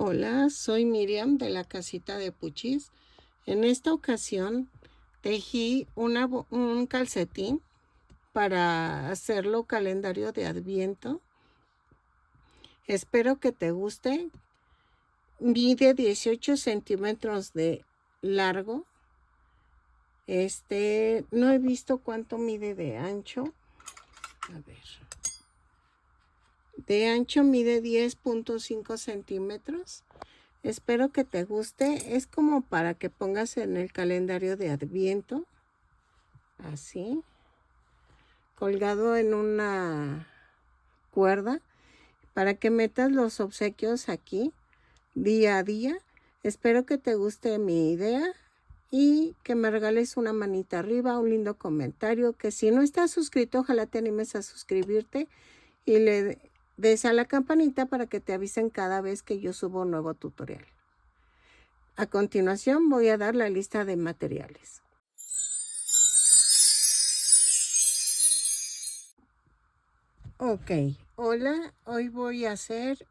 Hola, soy Miriam de la casita de Puchis. En esta ocasión tejí un calcetín para hacerlo calendario de Adviento. Espero que te guste. Mide 18 centímetros de largo. No he visto cuánto mide de ancho. A ver. De ancho mide 10.5 centímetros. Espero que te guste. Es como para que pongas en el calendario de Adviento. Así. Colgado en una cuerda. Para que metas los obsequios aquí. Día a día. Espero que te guste mi idea. Y que me regales una manita arriba, un lindo comentario. Que si no estás suscrito, ojalá te animes a suscribirte. Y le des a la campanita para que te avisen cada vez que yo subo un nuevo tutorial. A continuación voy a dar la lista de materiales. Ok, hola, hoy voy a hacer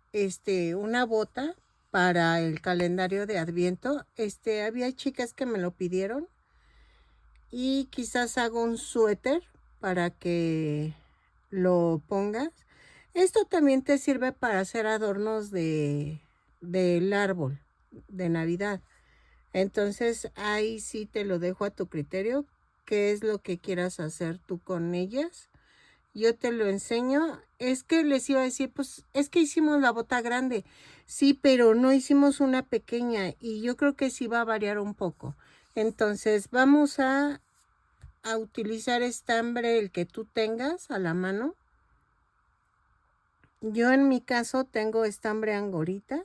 una bota para el calendario de Adviento. Había chicas que me lo pidieron y quizás hago un suéter para que lo pongas. Esto también te sirve para hacer adornos del árbol de Navidad. Entonces ahí sí te lo dejo a tu criterio, qué es lo que quieras hacer tú con ellas. Yo te lo enseño. Es que les iba a decir, pues es que hicimos la bota grande. Sí, pero no hicimos una pequeña y yo creo que sí va a variar un poco. Entonces vamos a utilizar estambre, el que tú tengas a la mano. Yo en mi caso tengo estambre angorita.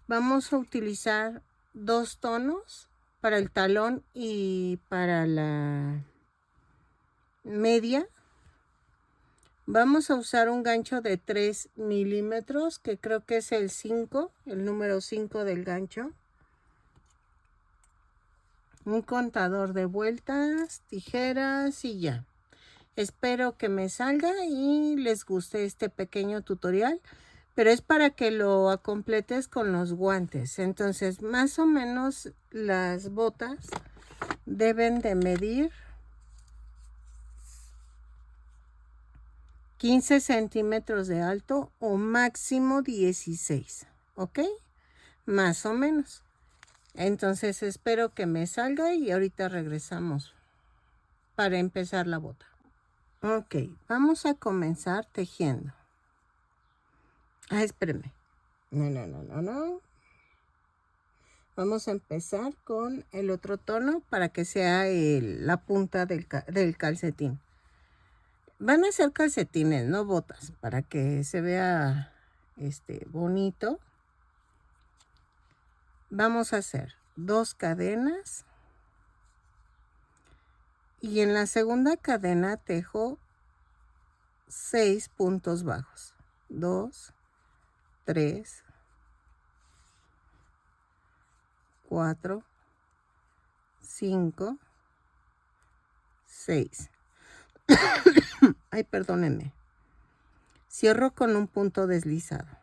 Vamos a utilizar 2 tonos para el talón y para la media. Vamos a usar un gancho de 3 milímetros, que creo que es el número 5 del gancho. Un contador de vueltas, tijeras y ya. Espero que me salga y les guste este pequeño tutorial, pero es para que lo completes con los guantes. Entonces, más o menos las botas deben de medir 15 centímetros de alto o máximo 16, ¿ok? Más o menos. Entonces espero que me salga y ahorita regresamos para empezar la bota. Ok, vamos a comenzar tejiendo. Espérame. No. Vamos a empezar con el otro tono para que sea la punta del calcetín. Van a ser calcetines, no botas, para que se vea bonito. Vamos a hacer 2 cadenas y en la segunda cadena tejo 6 puntos bajos. 2, 3, 4, 5, 6. Ay, perdónenme. Cierro con un punto deslizado.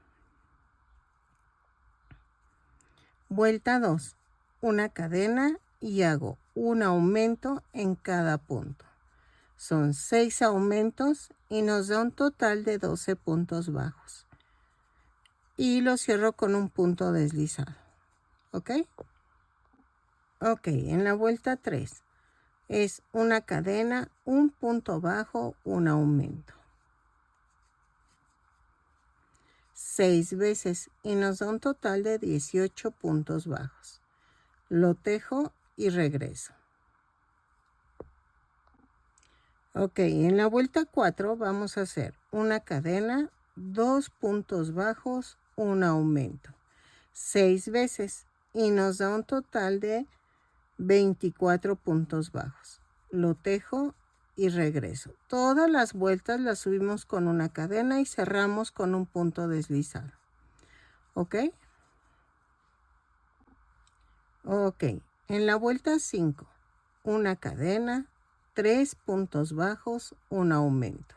Vuelta 2. Una cadena y hago un aumento en cada punto. Son 6 aumentos y nos da un total de 12 puntos bajos. Y lo cierro con un punto deslizado. ¿Ok? Ok, en la vuelta 3 es una cadena, un punto bajo, un aumento. 6 veces y nos da un total de 18 puntos bajos. Lo tejo y regreso. Ok, en la vuelta 4 vamos a hacer una cadena, 2 puntos bajos, un aumento. 6 veces y nos da un total de 24 puntos bajos. Lo tejo y regreso. Todas las vueltas las subimos con una cadena y cerramos con un punto deslizado. ¿Ok? Ok, en la vuelta 5, una cadena, 3 puntos bajos, un aumento.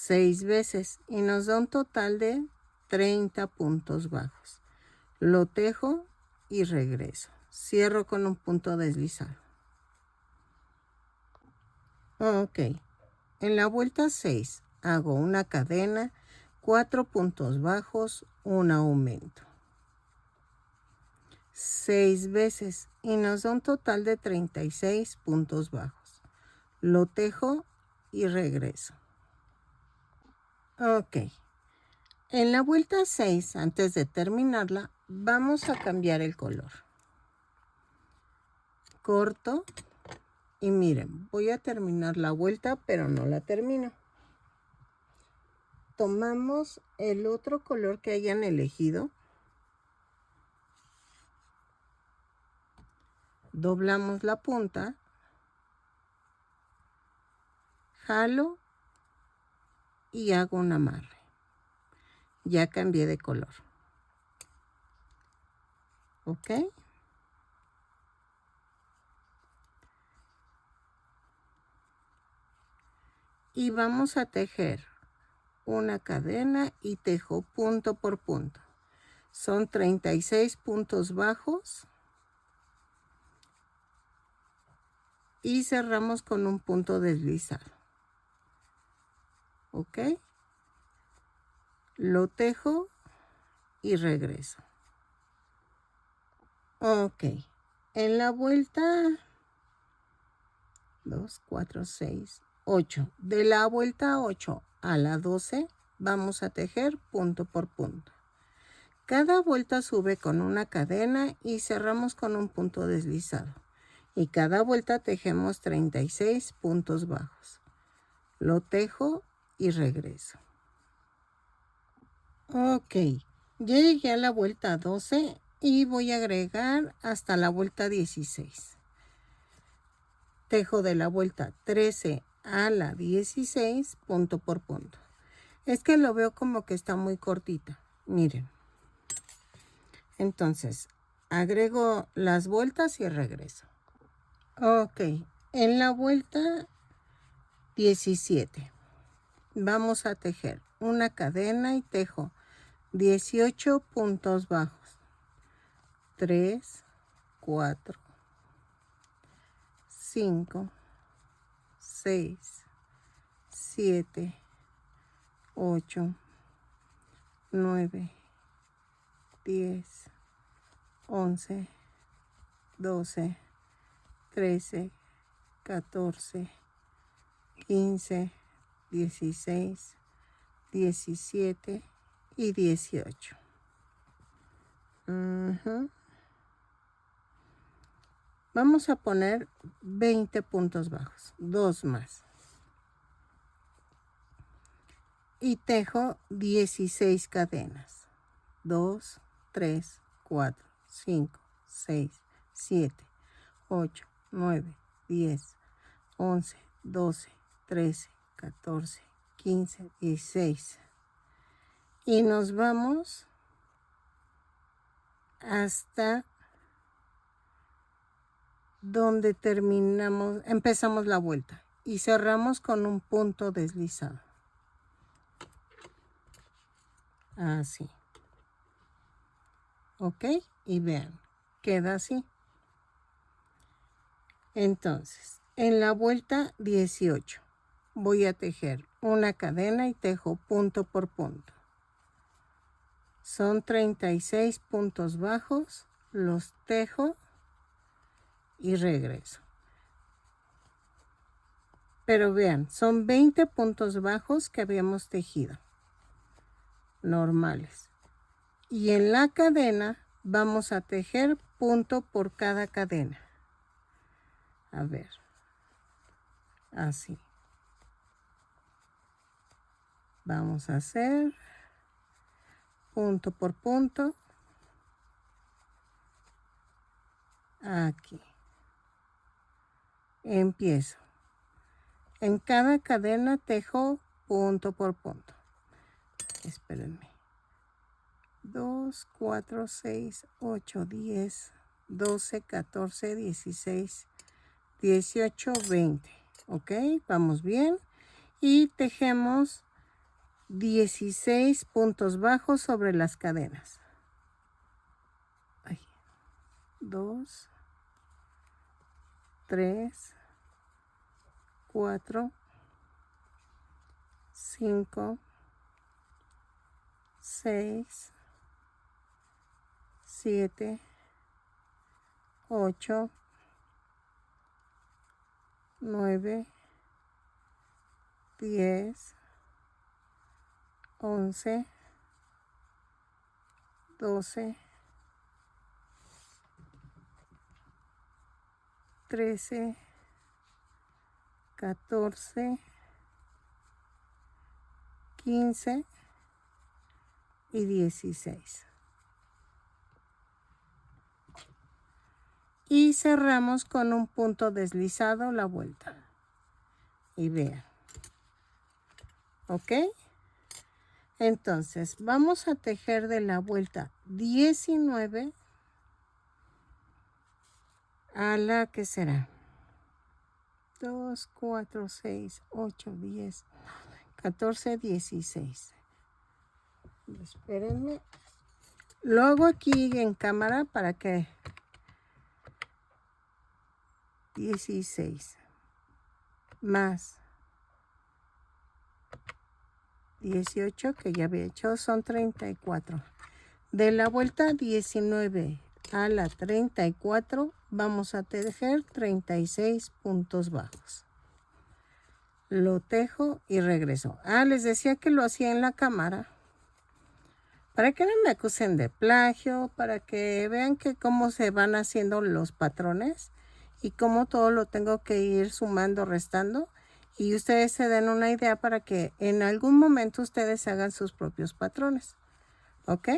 6 veces y nos da un total de 30 puntos bajos. Lo tejo y regreso. Cierro con un punto deslizado. Ok. En la vuelta 6 hago una cadena, 4 puntos bajos, un aumento. 6 veces y nos da un total de 36 puntos bajos. Lo tejo y regreso. Ok. En la vuelta 6, antes de terminarla, vamos a cambiar el color. Corto y miren, voy a terminar la vuelta, pero no la termino. Tomamos el otro color que hayan elegido. Doblamos la punta. Jalo y hago un amarre. Ya cambié de color. ¿Ok? Y vamos a tejer una cadena y tejo punto por punto. Son 36 puntos bajos. Y cerramos con un punto deslizado. ¿Ok? Lo tejo y regreso. Ok. En la vuelta 2, 4, 6, 8. De la vuelta 8 a la 12 vamos a tejer punto por punto. Cada vuelta sube con una cadena y cerramos con un punto deslizado. Y cada vuelta tejemos 36 puntos bajos. Lo tejo y regreso. Ok, ya llegué a la vuelta 12 y voy a agregar hasta la vuelta 16. Tejo de la vuelta 13 a la 16 punto por punto. Es que lo veo como que está muy cortita. Miren. Entonces, agrego las vueltas y regreso. Ok, en la vuelta 17 vamos a tejer una cadena y tejo 18 puntos bajos. 3, 4, 5, 6, 7, 8, 9, 10, 11, 12, 13, 14, 15, 16, 17 y 18. Vamos a poner 20 puntos bajos, 2 más. Y tejo 16 cadenas. 2, 3, 4, 5, 6, 7, 8, 9, 10, 11, 12, 13, 14, 15, 16. Y nos vamos hasta donde empezamos la vuelta y cerramos con un punto deslizado. Así. ¿Ok? Y vean, queda así. Entonces, en la vuelta 18 voy a tejer una cadena y tejo punto por punto. Son 36 puntos bajos, los tejo y regreso. Pero vean, son 20 puntos bajos que habíamos tejido, normales. Y en la cadena vamos a tejer punto por cada cadena. A ver, así. Vamos a hacer punto por punto. Aquí. Empiezo. En cada cadena tejo punto por punto. Espérenme. 2, 4, 6, 8, 10, 12, 14, 16, 18, 20. Ok, vamos bien. Y tejemos 16 puntos bajos sobre las cadenas. 2, 3, 4, 5, 6, 7, 8, 9, 10, 11, 12, 13, 14, 15 y 16. Y cerramos con un punto deslizado la vuelta. Y vean. ¿Ok? Entonces, vamos a tejer de la vuelta 19 a la que será 2, 4, 6, 8, 10, 14, 16. Espérenme. Lo hago aquí en cámara para que 16 más 18 que ya había hecho son 34. De la vuelta 19 a la 34 vamos a tejer 36 puntos bajos. Lo tejo y regreso. Les decía que lo hacía en la cámara para que no me acusen de plagio, para que vean que cómo se van haciendo los patrones y cómo todo lo tengo que ir sumando, restando, y ustedes se den una idea para que en algún momento ustedes hagan sus propios patrones. ¿Ok?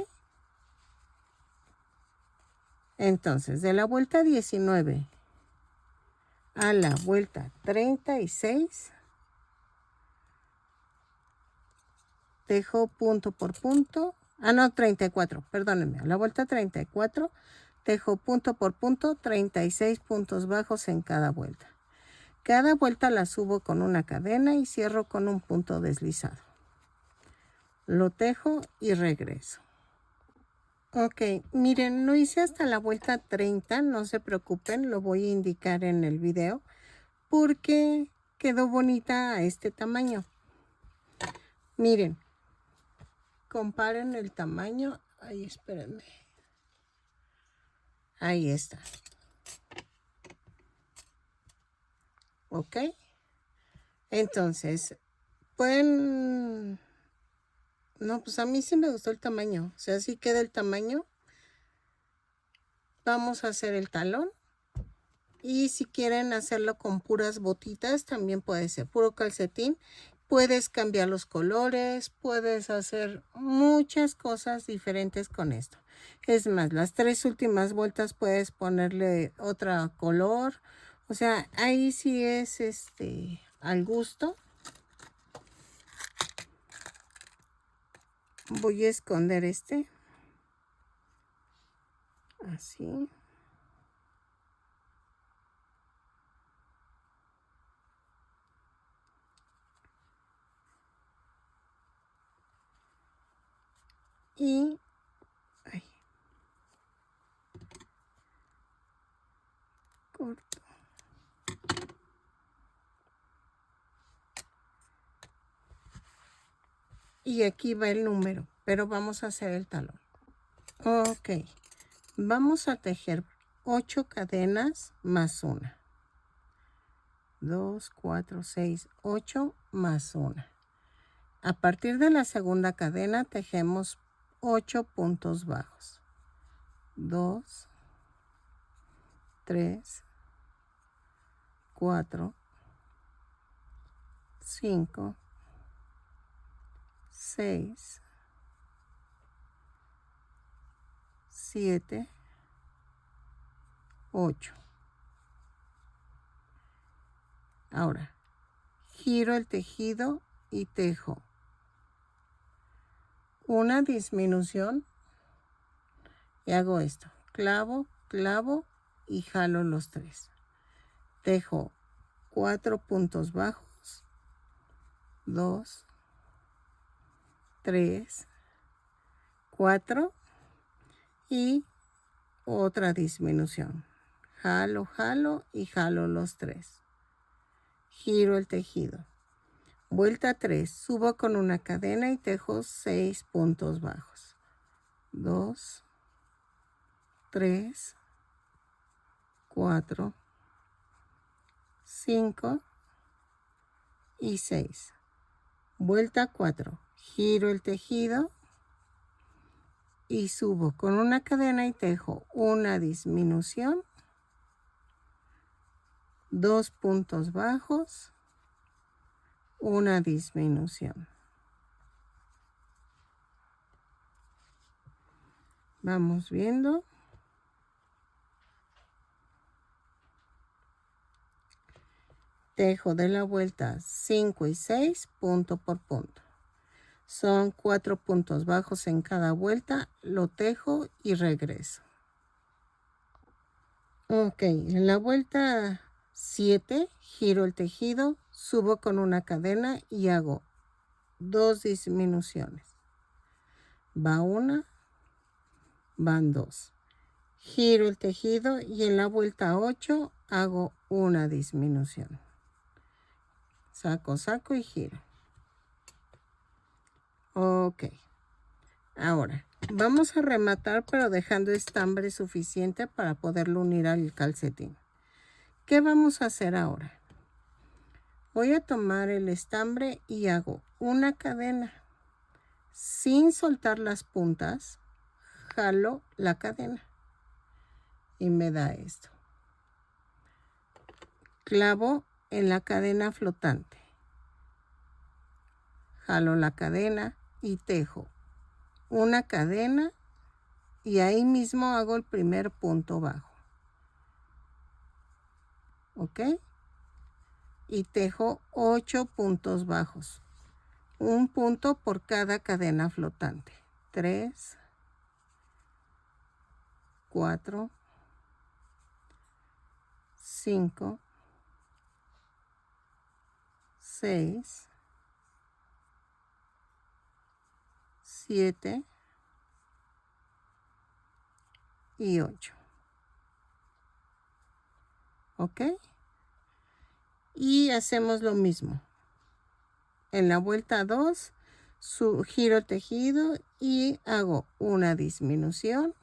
Entonces, de la vuelta 19 a la vuelta 36, tejo punto por punto. 34, perdónenme. A la vuelta 34, tejo punto por punto, 36 puntos bajos en cada vuelta. Cada vuelta la subo con una cadena y cierro con un punto deslizado. Lo tejo y regreso. Ok, miren, lo hice hasta la vuelta 30, no se preocupen, lo voy a indicar en el video porque quedó bonita a este tamaño. Miren, comparen el tamaño. Ahí, espérenme. Ahí está. Ok. Entonces, pueden... No, pues a mí sí me gustó el tamaño. O sea, así queda el tamaño. Vamos a hacer el talón. Y si quieren hacerlo con puras botitas, también puede ser puro calcetín. Puedes cambiar los colores, puedes hacer muchas cosas diferentes con esto. Es más, las 3 últimas vueltas puedes ponerle otro color. O sea, ahí sí es al gusto. Voy a esconder así. Y corto. Y aquí va el número, pero vamos a hacer el talón. Ok, vamos a tejer 8 cadenas más una. 2, 4, 6, 8 más una. A partir de la segunda cadena tejemos 8 puntos bajos. 2, 3, 4, 5, 6, 7, 8. Ahora, giro el tejido y tejo una disminución y hago esto. Clavo, clavo y jalo los 3. Tejo 4 puntos bajos. 2, 3, 4 y otra disminución. Jalo, jalo y jalo los 3. Giro el tejido. Vuelta 3, subo con una cadena y tejo 6 puntos bajos. 2, 3, 4, 5 y 6. Vuelta 4, giro el tejido y subo con una cadena y tejo una disminución, 2 puntos bajos, una disminución. Vamos viendo. Tejo de la vuelta 5 y 6 punto por punto. Son 4 puntos bajos en cada vuelta. Lo tejo y regreso. Ok, en la vuelta 7 giro el tejido, subo con una cadena y hago 2 disminuciones. Va una, van 2. Giro el tejido y en la vuelta 8 hago una disminución. Saco, saco y giro. Ok. Ahora, vamos a rematar pero dejando estambre suficiente para poderlo unir al calcetín. ¿Qué vamos a hacer ahora? Voy a tomar el estambre y hago una cadena. Sin soltar las puntas, jalo la cadena. Y me da esto. Clavo en la cadena flotante. Jalo la cadena y tejo una cadena y ahí mismo hago el primer punto bajo. ¿Ok? Y tejo 8 puntos bajos. Un punto por cada cadena flotante. 3, 4, 5, 6, 7 y 8. ¿Ok? Y hacemos lo mismo. En la vuelta 2, giro el tejido y hago una disminución.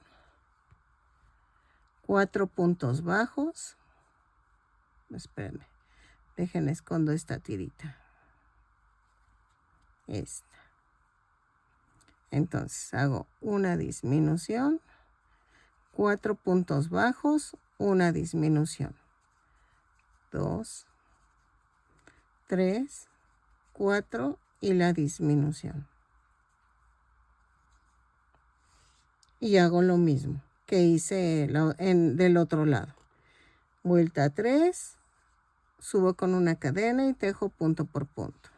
4 puntos bajos. Espérenme. Dejen escondo esta tirita. Esta. Entonces hago una disminución, 4 puntos bajos, una disminución. 2, 3, 4 y la disminución. Y hago lo mismo que hice del otro lado. Vuelta 3, subo con una cadena y tejo punto por punto.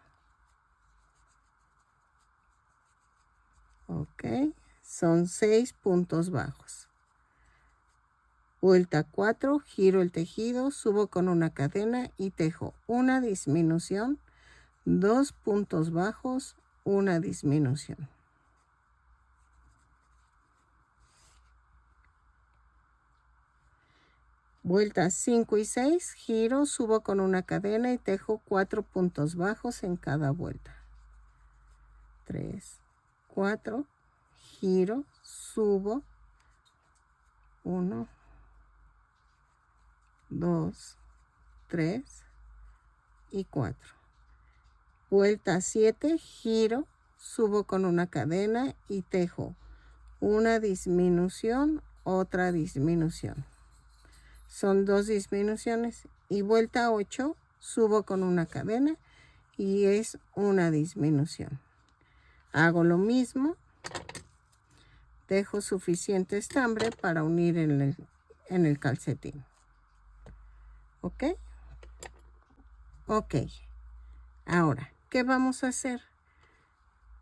Ok, son 6 puntos bajos. Vuelta 4, giro el tejido, subo con una cadena y tejo una disminución, 2 puntos bajos, una disminución. Vueltas 5 y 6, giro, subo con una cadena y tejo 4 puntos bajos en cada vuelta. 3, 4, giro, subo, 1, 2, 3 y 4. Vuelta 7, giro, subo con una cadena y tejo una disminución, otra disminución. Son 2 disminuciones. Y vuelta 8, subo con una cadena y es una disminución. Hago lo mismo. Dejo suficiente estambre para unir en el calcetín. ¿Ok? Ok. Ahora, ¿qué vamos a hacer?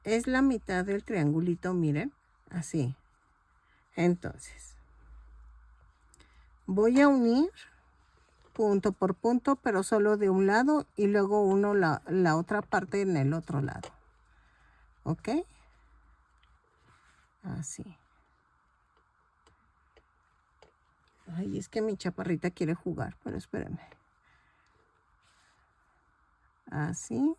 Es la mitad del triangulito, miren. Así. Entonces, voy a unir punto por punto, pero solo de un lado y luego uno la otra parte en el otro lado. ¿Ok? Así. Ay, es que mi chaparrita quiere jugar, pero espérenme. Así.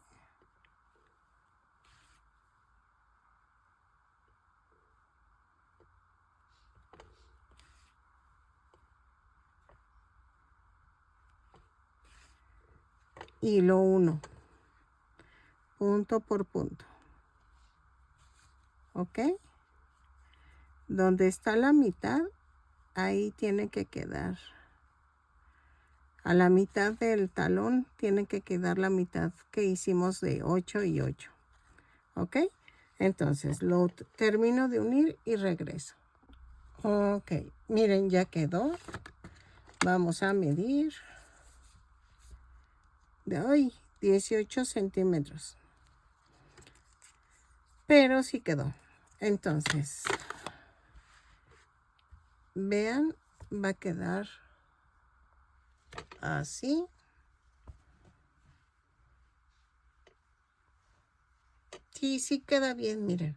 Y lo uno. Punto por punto. ¿Ok? Donde está la mitad, ahí tiene que quedar. A la mitad del talón tiene que quedar la mitad que hicimos de 8 y 8. ¿Ok? Entonces lo termino de unir y regreso. Ok, miren, ya quedó. Vamos a medir. De hoy, 18 centímetros. Pero sí quedó. Entonces, vean, va a quedar así. Sí, sí queda bien, miren.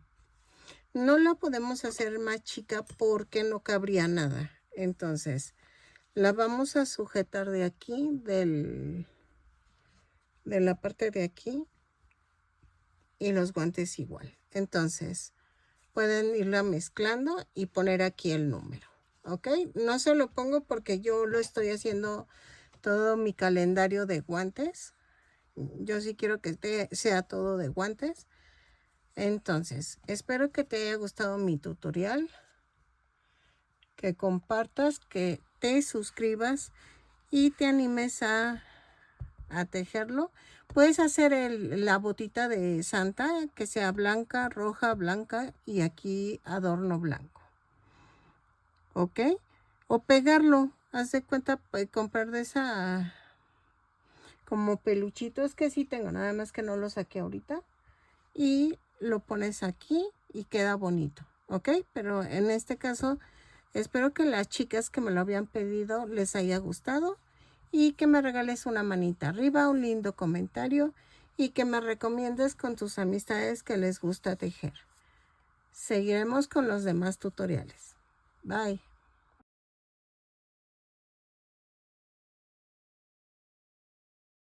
No la podemos hacer más chica porque no cabría nada. Entonces, la vamos a sujetar de aquí, de la parte de aquí. Y los guantes igual. Entonces, pueden irla mezclando y poner aquí el número. ¿Ok? No se lo pongo porque yo lo estoy haciendo todo mi calendario de guantes. Yo sí quiero que sea todo de guantes. Entonces, espero que te haya gustado mi tutorial. Que compartas, que te suscribas y te animes a tejerlo. Puedes hacer la botita de Santa que sea blanca, roja, blanca y aquí adorno blanco. ¿Ok? O pegarlo. Haz de cuenta, comprar de esa como peluchitos que sí tengo, nada más que no lo saqué ahorita. Y lo pones aquí y queda bonito. ¿Ok? Pero en este caso, espero que las chicas que me lo habían pedido les haya gustado. Y que me regales una manita arriba, un lindo comentario y que me recomiendes con tus amistades que les gusta tejer. Seguiremos con los demás tutoriales. Bye.